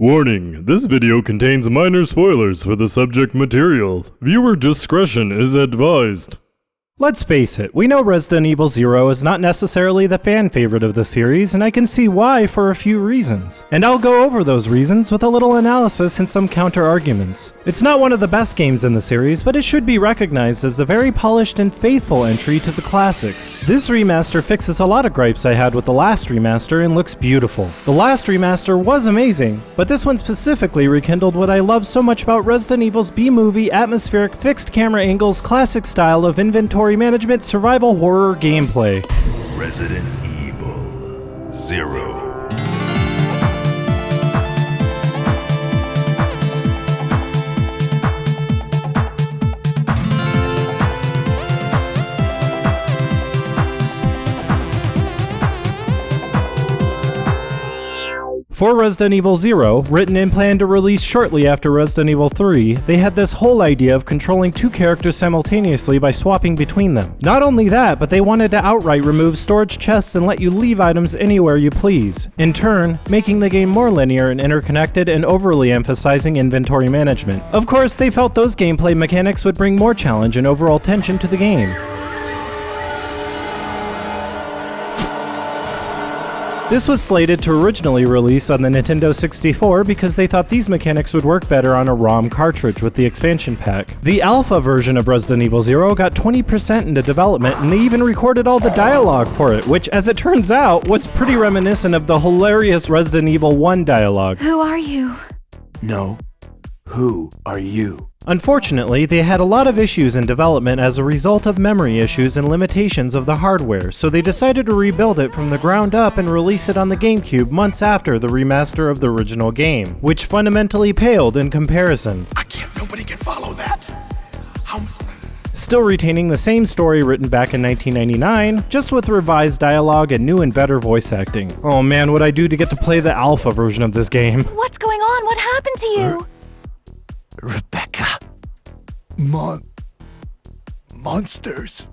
Warning, this video contains minor spoilers for the subject material. Viewer discretion is advised. Let's face it, we know Resident Evil 0 is not necessarily the fan favorite of the series, and I can see why for a few reasons. And I'll go over those reasons with a little analysis and some counter-arguments. It's not one of the best games in the series, but it should be recognized as a very polished and faithful entry to the classics. This remaster fixes a lot of gripes I had with the last remaster and looks beautiful. The last remaster was amazing, but this one specifically rekindled what I love so much about Resident Evil's B-movie, atmospheric, fixed camera angles, classic style of inventory management, survival horror gameplay. Resident Evil 0. For Resident Evil 0, written and planned to release shortly after Resident Evil 3, they had this whole idea of controlling two characters simultaneously by swapping between them. Not only that, but they wanted to outright remove storage chests and let you leave items anywhere you please, in turn, making the game more linear and interconnected and overly emphasizing inventory management. Of course, they felt those gameplay mechanics would bring more challenge and overall tension to the game. This was slated to originally release on the Nintendo 64 because they thought these mechanics would work better on a ROM cartridge with the expansion pack. The alpha version of Resident Evil 0 got 20% into development, and they even recorded all the dialogue for it, which, as it turns out, was pretty reminiscent of the hilarious Resident Evil 1 dialogue. Who are you? No. Who are you? Unfortunately, they had a lot of issues in development as a result of memory issues and limitations of the hardware, so they decided to rebuild it from the ground up and release it on the GameCube months after the remaster of the original game, which fundamentally paled in comparison. Nobody can follow that. Still retaining the same story written back in 1999, just with revised dialogue and new and better voice acting. Oh man, what I do to get to play the alpha version of this game. What's going on? What happened to you? Rebecca. Monsters.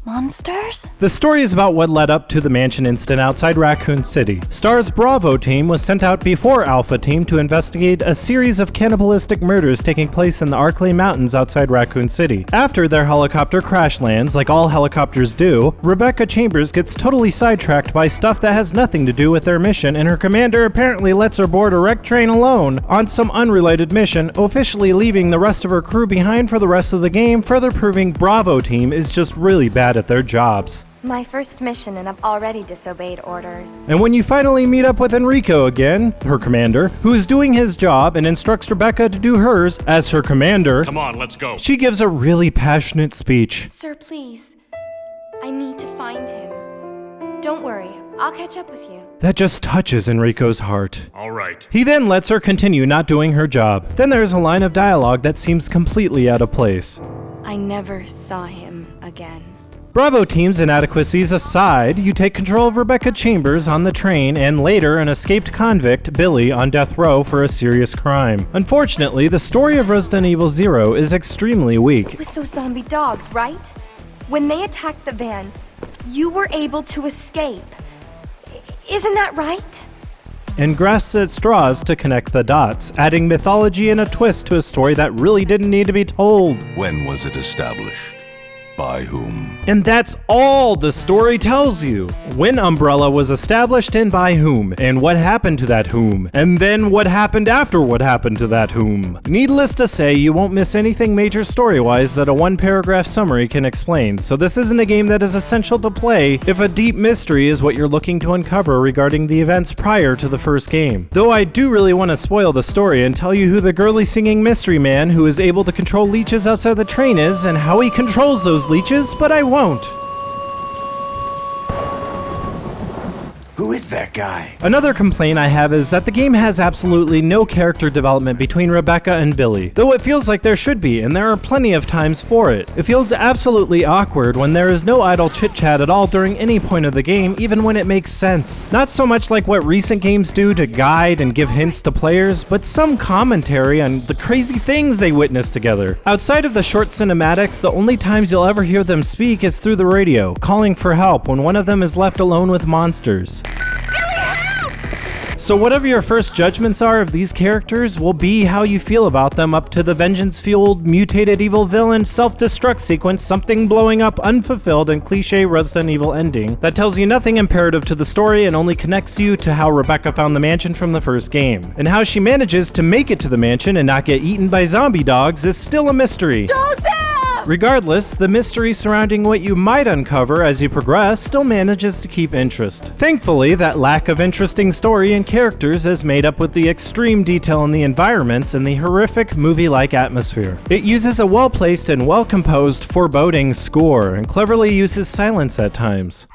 Monsters? The story is about what led up to the mansion incident outside Raccoon City. STAR's Bravo team was sent out before Alpha team to investigate a series of cannibalistic murders taking place in the Arklay Mountains outside Raccoon City. After their helicopter crash lands, like all helicopters do, Rebecca Chambers gets totally sidetracked by stuff that has nothing to do with their mission, and her commander apparently lets her board a wrecked train alone on some unrelated mission, officially leaving the rest of her crew behind for the rest of the game, further proving Bravo team is just really bad at their jobs. My first mission, and I've already disobeyed orders. And when you finally meet up with Enrico again, her commander, who is doing his job and instructs Rebecca to do hers as her commander, Come on, let's go. she gives a really passionate speech. Sir, please. I need to find him. Don't worry, I'll catch up with you. That just touches Enrico's heart. All right. He then lets her continue not doing her job. Then there's a line of dialogue that seems completely out of place. I never saw him again. Bravo team's inadequacies aside, you take control of Rebecca Chambers on the train and later an escaped convict, Billy, on death row for a serious crime. Unfortunately, the story of Resident Evil 0 is extremely weak. It was those zombie dogs, right? When they attacked the van, you were able to escape. Isn't that right? And grasps at straws to connect the dots, adding mythology and a twist to a story that really didn't need to be told. When was it established? By whom? And that's all the story tells you. When Umbrella was established and by whom, and what happened to that whom, and then what happened after what happened to that whom. Needless to say, you won't miss anything major story-wise that a one-paragraph summary can explain, so this isn't a game that is essential to play if a deep mystery is what you're looking to uncover regarding the events prior to the first game. Though I do really want to spoil the story and tell you who the girly singing mystery man who is able to control leeches outside the train is and how he controls those leeches, but I won't. Who is that guy? Another complaint I have is that the game has absolutely no character development between Rebecca and Billy, though it feels like there should be, and there are plenty of times for it. It feels absolutely awkward when there is no idle chit-chat at all during any point of the game, even when it makes sense. Not so much like what recent games do to guide and give hints to players, but some commentary on the crazy things they witness together. Outside of the short cinematics, the only times you'll ever hear them speak is through the radio, calling for help when one of them is left alone with monsters. So whatever your first judgments are of these characters will be how you feel about them up to the vengeance-fueled, mutated evil villain self-destruct sequence, something blowing up unfulfilled and cliche Resident Evil ending that tells you nothing imperative to the story and only connects you to how Rebecca found the mansion from the first game. And how she manages to make it to the mansion and not get eaten by zombie dogs is still a mystery. Regardless, the mystery surrounding what you might uncover as you progress still manages to keep interest. Thankfully, that lack of interesting story and characters is made up with the extreme detail in the environments and the horrific movie-like atmosphere. It uses a well-placed and well-composed foreboding score and cleverly uses silence at times.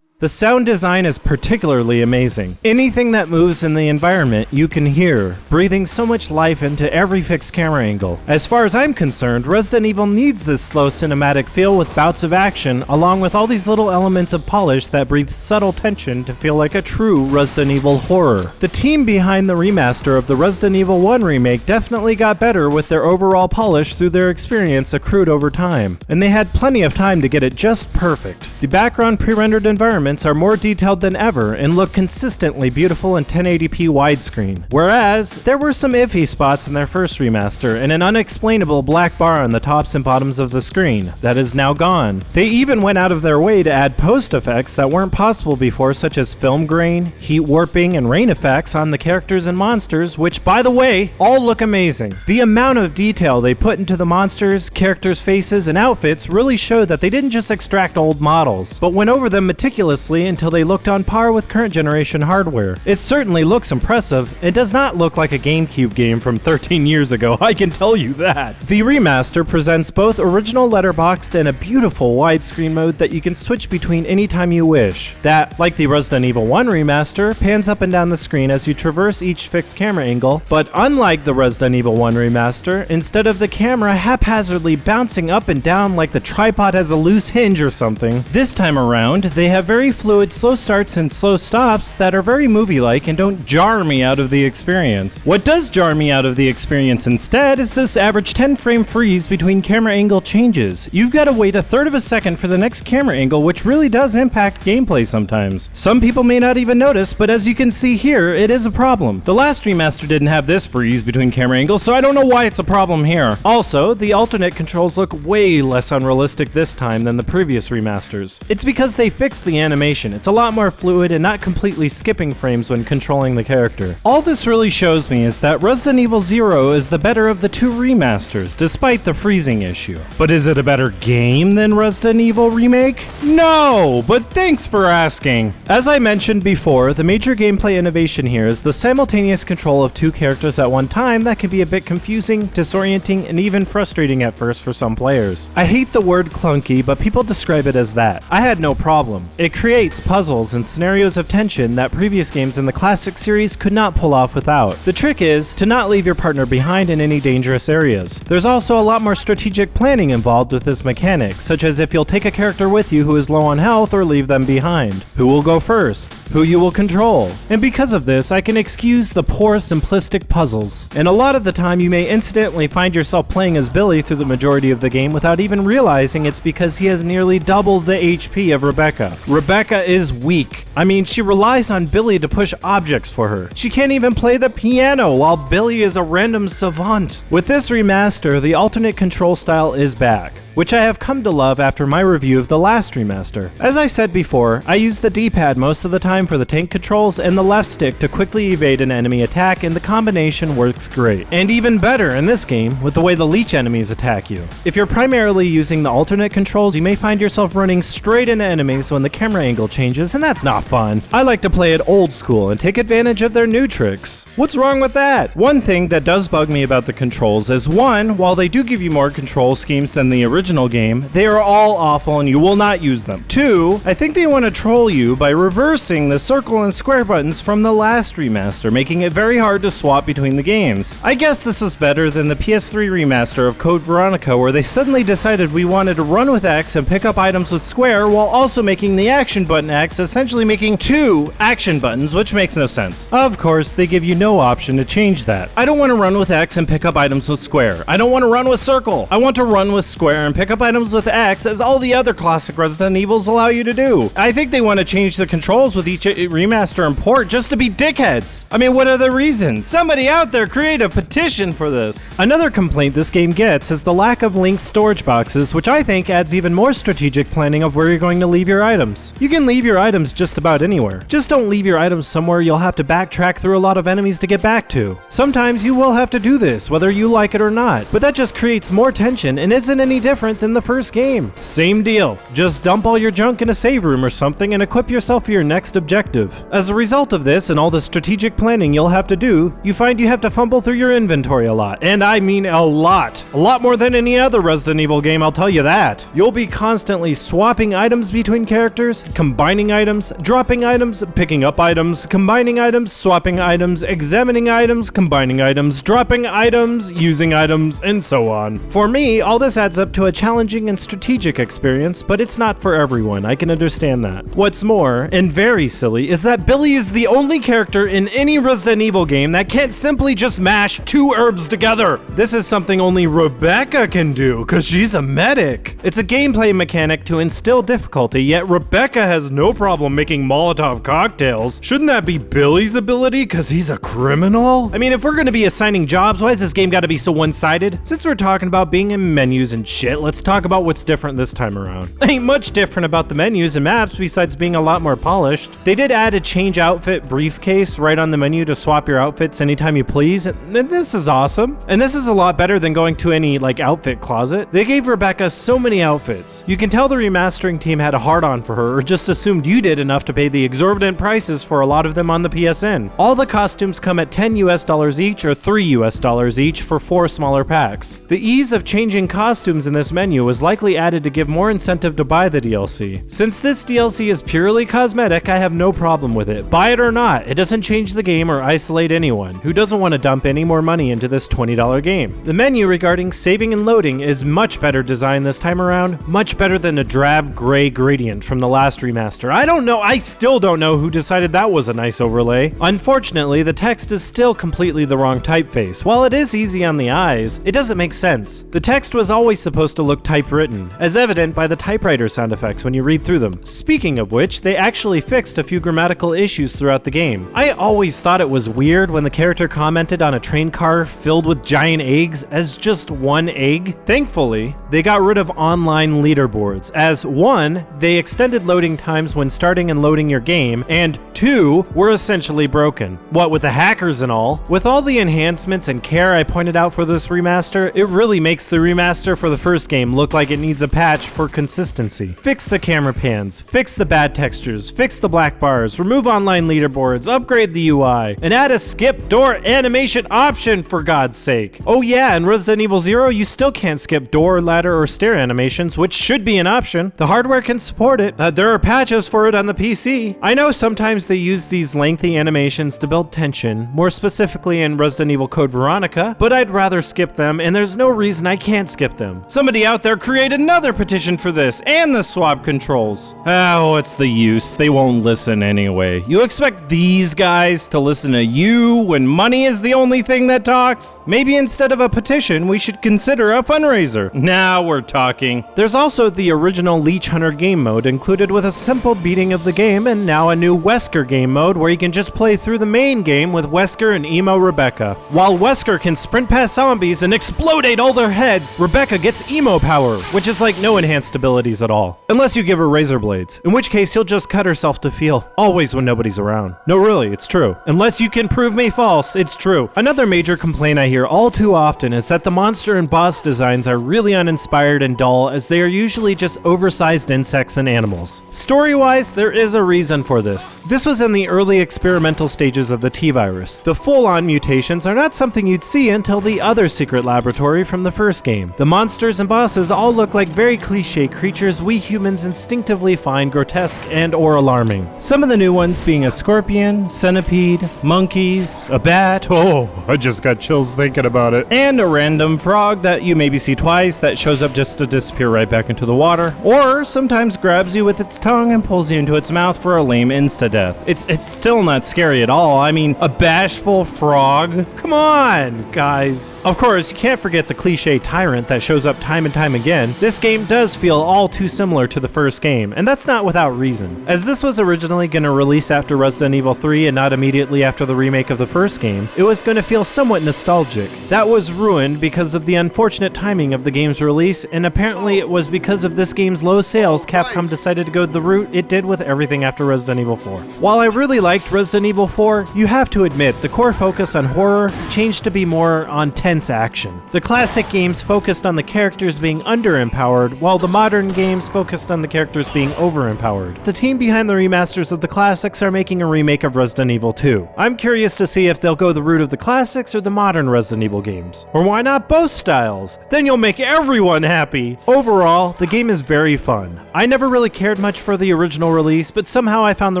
The sound design is particularly amazing. Anything that moves in the environment you can hear, breathing so much life into every fixed camera angle. As far as I'm concerned, Resident Evil needs this slow cinematic feel with bouts of action, along with all these little elements of polish that breathe subtle tension to feel like a true Resident Evil horror. The team behind the remaster of the Resident Evil 1 remake definitely got better with their overall polish through their experience accrued over time, and they had plenty of time to get it just perfect. The background pre-rendered environment are more detailed than ever and look consistently beautiful in 1080p widescreen, whereas there were some iffy spots in their first remaster and an unexplainable black bar on the tops and bottoms of the screen that is now gone. They even went out of their way to add post effects that weren't possible before, such as film grain, heat warping, and rain effects on the characters and monsters, which, by the way, all look amazing. The amount of detail they put into the monsters, characters' faces, and outfits really showed that they didn't just extract old models, but went over them meticulously until they looked on par with current generation hardware. It certainly looks impressive. It does not look like a GameCube game from 13 years ago, I can tell you that. The remaster presents both original letterboxed and a beautiful widescreen mode that you can switch between anytime you wish. That, like the Resident Evil 1 remaster, pans up and down the screen as you traverse each fixed camera angle, but unlike the Resident Evil 1 remaster, instead of the camera haphazardly bouncing up and down like the tripod has a loose hinge or something, this time around, they have very fluid slow starts and slow stops that are very movie-like and don't jar me out of the experience. What does jar me out of the experience instead is this average 10-frame freeze between camera angle changes. You've got to wait a third of a second for the next camera angle, which really does impact gameplay sometimes. Some people may not even notice, but as you can see here, it is a problem. The last remaster didn't have this freeze between camera angles, so I don't know why it's a problem here. Also, the alternate controls look way less unrealistic this time than the previous remasters. It's because they fixed the animation. It's a lot more fluid and not completely skipping frames when controlling the character. All this really shows me is that Resident Evil 0 is the better of the two remasters, despite the freezing issue. But is it a better game than Resident Evil Remake? No, but thanks for asking. As I mentioned before, the major gameplay innovation here is the simultaneous control of two characters at one time that can be a bit confusing, disorienting, and even frustrating at first for some players. I hate the word clunky, but people describe it as that. I had no problem. It creates puzzles and scenarios of tension that previous games in the classic series could not pull off without. The trick is to not leave your partner behind in any dangerous areas. There's also a lot more strategic planning involved with this mechanic, such as if you'll take a character with you who is low on health or leave them behind, who will go first, who you will control. And because of this, I can excuse the poor simplistic puzzles. And a lot of the time you may incidentally find yourself playing as Billy through the majority of the game without even realizing it's because he has nearly double the HP of Rebecca. Rebecca is weak. I mean, she relies on Billy to push objects for her. She can't even play the piano while Billy is a random savant. With this remaster, the alternate control style is back, which I have come to love after my review of the last remaster. As I said before, I use the D-pad most of the time for the tank controls and the left stick to quickly evade an enemy attack, and the combination works great. And even better in this game with the way the leech enemies attack you. If you're primarily using the alternate controls, you may find yourself running straight into enemies when the camera angle changes, and that's not fun. I like to play it old school and take advantage of their new tricks. What's wrong with that? One thing that does bug me about the controls is, one, while they do give you more control schemes than the original game, they are all awful and you will not use them. Two, I think they want to troll you by reversing the circle and square buttons from the last remaster, making it very hard to swap between the games. I guess this is better than the PS3 remaster of Code Veronica, where they suddenly decided we wanted to run with X and pick up items with square while also making the action button X, essentially making two action buttons, which makes no sense. Of course, they give you no option to change that. I don't want to run with X and pick up items with square. I don't want to run with circle. I want to run with square and pick up items with X as all the other classic Resident Evils allow you to do. I think they want to change the controls with each remaster and port just to be dickheads. I mean, what are the reasons? Somebody out there create a petition for this. Another complaint this game gets is the lack of linked storage boxes, which I think adds even more strategic planning of where you're going to leave your items. You can leave your items just about anywhere. Just don't leave your items somewhere you'll have to backtrack through a lot of enemies to get back to. Sometimes you will have to do this, whether you like it or not, but that just creates more tension and isn't any different than the first game. Same deal. Just dump all your junk in a save room or something and equip yourself for your next objective. As a result of this and all the strategic planning you'll have to do, you find you have to fumble through your inventory a lot. And I mean a lot. A lot more than any other Resident Evil game, I'll tell you that. You'll be constantly swapping items between characters, combining items, dropping items, picking up items, combining items, swapping items, examining items, combining items, dropping items, using items, and so on. For me, all this adds up to a challenging and strategic experience, but it's not for everyone, I can understand that. What's more, and very silly, is that Billy is the only character in any Resident Evil game that can't simply just mash 2 herbs together. This is something only Rebecca can do, cause she's a medic. It's a gameplay mechanic to instill difficulty, yet Rebecca has no problem making Molotov cocktails. Shouldn't that be Billy's ability, cause he's a criminal? I mean, if we're gonna be assigning jobs, why has this game gotta be so one-sided? Since we're talking about being in menus and shit, let's talk about what's different this time around. Ain't much different about the menus and maps besides being a lot more polished. They did add a change outfit briefcase right on the menu to swap your outfits anytime you please, and this is awesome. And this is a lot better than going to any like outfit closet. They gave Rebecca so many outfits. You can tell the remastering team had a hard-on for her or just assumed you did enough to pay the exorbitant prices for a lot of them on the PSN. All the costumes come at $10 US each or $3 US each for 4 smaller packs. The ease of changing costumes in this menu was likely added to give more incentive to buy the DLC. Since this DLC is purely cosmetic, I have no problem with it. Buy it or not, it doesn't change the game or isolate anyone who doesn't want to dump any more money into this $20 game. The menu regarding saving and loading is much better designed this time around, much better than the drab gray gradient from the last remaster. I still don't know who decided that was a nice overlay. Unfortunately, the text is still completely the wrong typeface. While it is easy on the eyes, it doesn't make sense. The text was always supposed to look typewritten, as evident by the typewriter sound effects when you read through them. Speaking of which, they actually fixed a few grammatical issues throughout the game. I always thought it was weird when the character commented on a train car filled with giant eggs as just one egg. Thankfully, they got rid of online leaderboards, as 1, they extended loading times when starting and loading your game, and 2, were essentially broken. What with the hackers and all. With all the enhancements and care I pointed out for this remaster, it really makes the remaster for the first game look like it needs a patch for consistency. Fix the camera pans, fix the bad textures, fix the black bars, remove online leaderboards, upgrade the UI, and add a skip door animation option for God's sake. Oh yeah, in Resident Evil 0, you still can't skip door, ladder, or stair animations, which should be an option. The hardware can support it. There are patches for it on the PC. I know sometimes they use these lengthy animations to build tension, more specifically in Resident Evil Code Veronica, but I'd rather skip them, and there's no reason I can't skip them. Somebody out there create another petition for this, and the swap controls. Oh, what's the use? They won't listen anyway. You expect these guys to listen to you when money is the only thing that talks? Maybe instead of a petition, we should consider a fundraiser. Now we're talking. There's also the original Leech Hunter game mode included with a simple beating of the game, and now a new Wesker game mode where you can just play through the main game with Wesker and Emo Rebecca. While Wesker can sprint past zombies and explodate all their heads, Rebecca gets emo power, which is like no enhanced abilities at all. Unless you give her razor blades, in which case she'll just cut herself to feel, always when nobody's around. No, really, it's true. Unless you can prove me false, it's true. Another major complaint I hear all too often is that the monster and boss designs are really uninspired and dull, as they are usually just oversized insects and animals. Story-wise, there is a reason for this. This was in the early experimental stages of the T-Virus. The full-on mutations are not something you'd see until the other secret laboratory from the first game. The monsters and bosses all look like very cliche creatures we humans instinctively find grotesque and or alarming. Some of the new ones being a scorpion, centipede, monkeys, a bat, oh, I just got chills thinking about it, and a random frog that you maybe see twice that shows up just to disappear right back into the water, or sometimes grabs you with its tongue and pulls you into its mouth for a lame insta-death. It's still not scary at all. I mean, a bashful frog? Come on, guys. Of course, you can't forget the cliche tyrant that shows up time and time again, this game does feel all too similar to the first game, and that's not without reason. As this was originally going to release after Resident Evil 3 and not immediately after the remake of the first game, it was going to feel somewhat nostalgic. That was ruined because of the unfortunate timing of the game's release, and apparently it was because of this game's low sales Capcom decided to go the route it did with everything after Resident Evil 4. While I really liked Resident Evil 4, you have to admit the core focus on horror changed to be more on tense action. The classic games focused on the characters being underempowered, while the modern games focused on the characters being overempowered. The team behind the remasters of the classics are making a remake of Resident Evil 2. I'm curious to see if they'll go the route of the classics or the modern Resident Evil games. Or why not both styles? Then you'll make everyone happy! Overall, the game is very fun. I never really cared much for the original release, but somehow I found the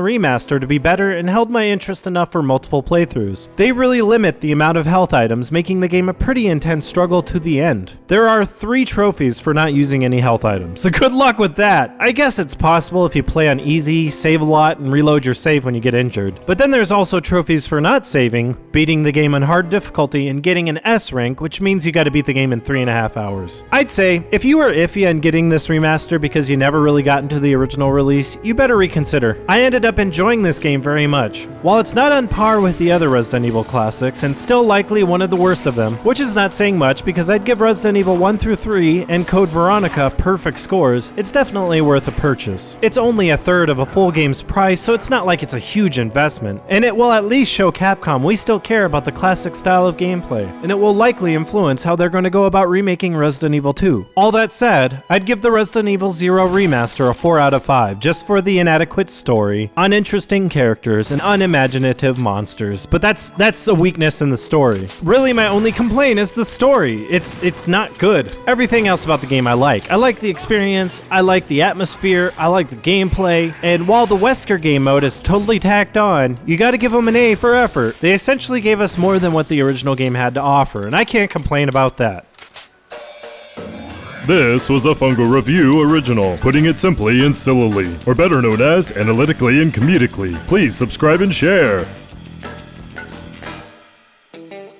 remaster to be better and held my interest enough for multiple playthroughs. They really limit the amount of health items, making the game a pretty intense struggle to the end. There are 3 trophies for not using any health items, so good luck with that! I guess it's possible if you play on easy, save a lot, and reload your save when you get injured. But then there's also trophies for not saving, beating the game on hard difficulty, and getting an S rank, which means you gotta beat the game in 3.5 hours. I'd say, if you were iffy on getting this remaster because you never really got into the original release, you better reconsider. I ended up enjoying this game very much. While it's not on par with the other Resident Evil classics, and still likely one of the worst of them, which is not saying much because I'd give Resident Evil 1 through 3 and Code Veronica perfect scores, it's definitely worth a purchase. It's only a third of a full game's price, so it's not like it's a huge investment, and it will at least show Capcom we still care about the classic style of gameplay, and it will likely influence how they're going to go about remaking Resident Evil 2. All that said, I'd give the Resident Evil 0 remaster a 4 out of 5 just for the inadequate story, uninteresting characters, and unimaginative monsters, but that's a weakness in the story. Really, my only complaint is the story. It's not good. Everything else about the game I like. I like the experience, I like the atmosphere, I like the gameplay, and while the Wesker game mode is totally tacked on, you gotta give them an A for effort. They essentially gave us more than what the original game had to offer, and I can't complain about that. This was a Fungal Review original, putting it simply and sillily, or better known as analytically and comedically. Please subscribe and share.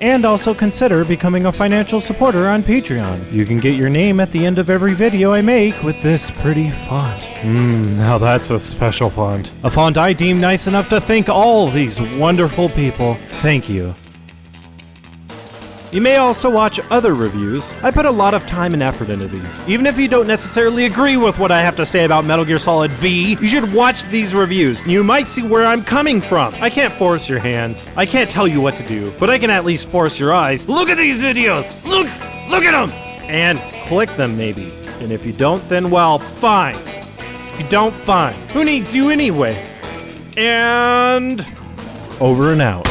And also consider becoming a financial supporter on Patreon. You can get your name at the end of every video I make with this pretty font. Now that's a special font. A font I deem nice enough to thank all these wonderful people. Thank you. You may also watch other reviews. I put a lot of time and effort into these. Even if you don't necessarily agree with what I have to say about Metal Gear Solid V, you should watch these reviews. You might see where I'm coming from. I can't force your hands. I can't tell you what to do, but I can at least force your eyes. Look at these videos! Look at them! And click them maybe. And if you don't, then well, fine. If you don't, fine. Who needs you anyway? And over and out.